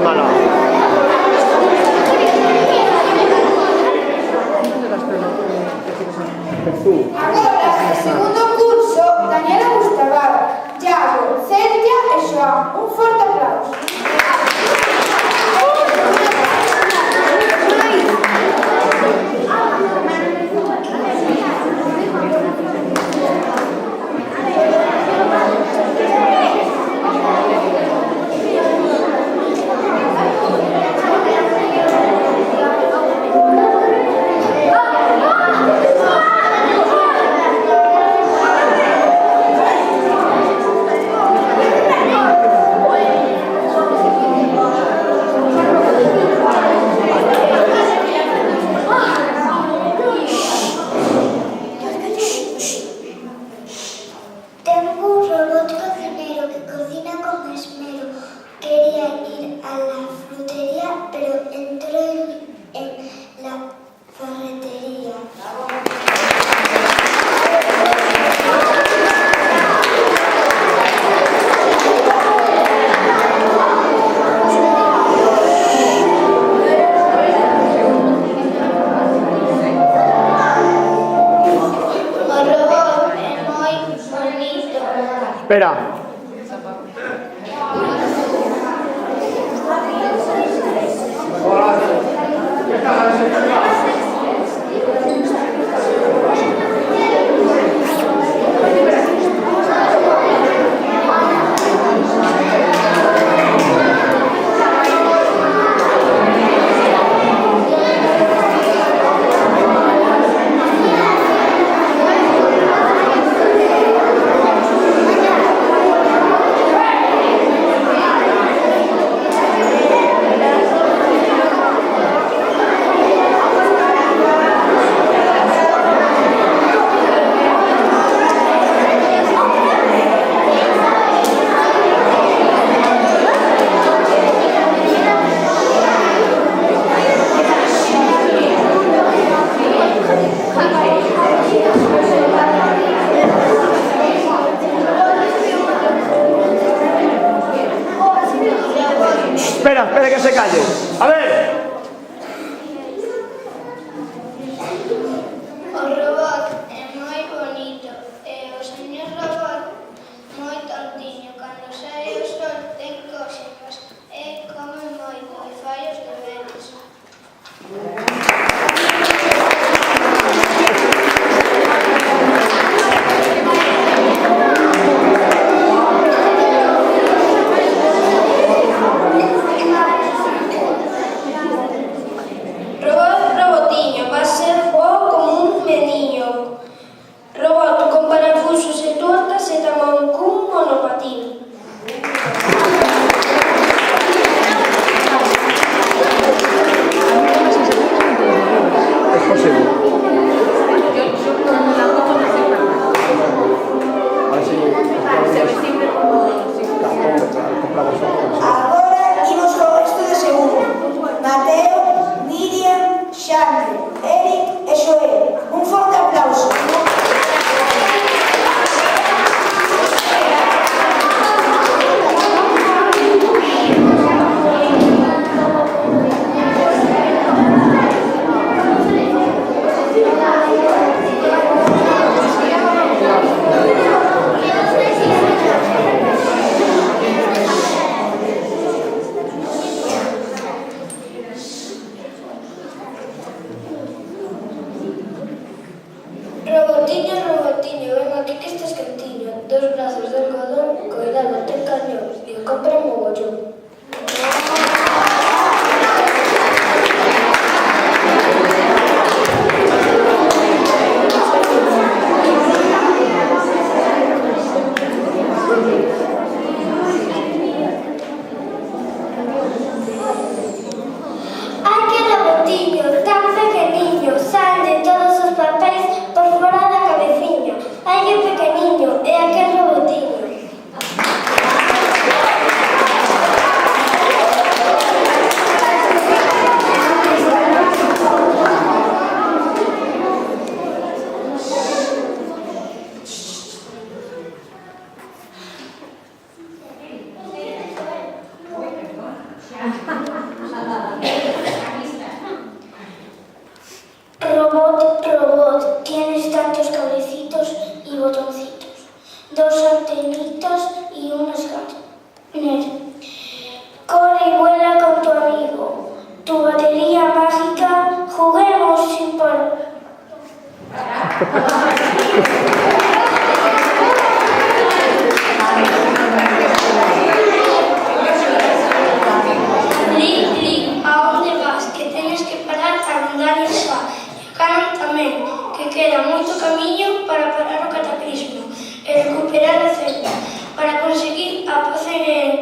mala. Agora, segundo curso, Daniela Gustavao, Iago, Celia e Xoán. Un forte aplauso. Espera. Espera que se calle. A ver. O robot é moi bonito e o señor robot moi tontiño. Cando sae o sol ten cóxegas e come moito e fai os deberes. Robotiño, va a ser bo como un meniño. Robot con parafusos e tortas e tamén cun monopatín. Es posible. Agora imos con isto de segundo. Mateo, Miriam, Xandre, Eric e Xoel. Un forte aplauso. Robotiño, robotiño, ven aquí que estás quentiño. Dos brazos de algodón, coidado, ten cañón e o compra mogollón. Ai, que robotiño, tan pequeniño, sal de todos os papéis por fora da cabeciña. Ai, que pequeniño, é aquel robotiño. Robot, robot, tienes tantos cablecitos y botoncitos, 2 antenitos y un escáner. Corre y vuela con tu amigo, tu batería mágica, juguemos sin parar. Li, ¿a dónde vas? Que tienes que parar a rondar el xa. E Carmen tamén, que queda moito camiño para parar o cataclismo e recuperar a Celta, para conseguir a paz en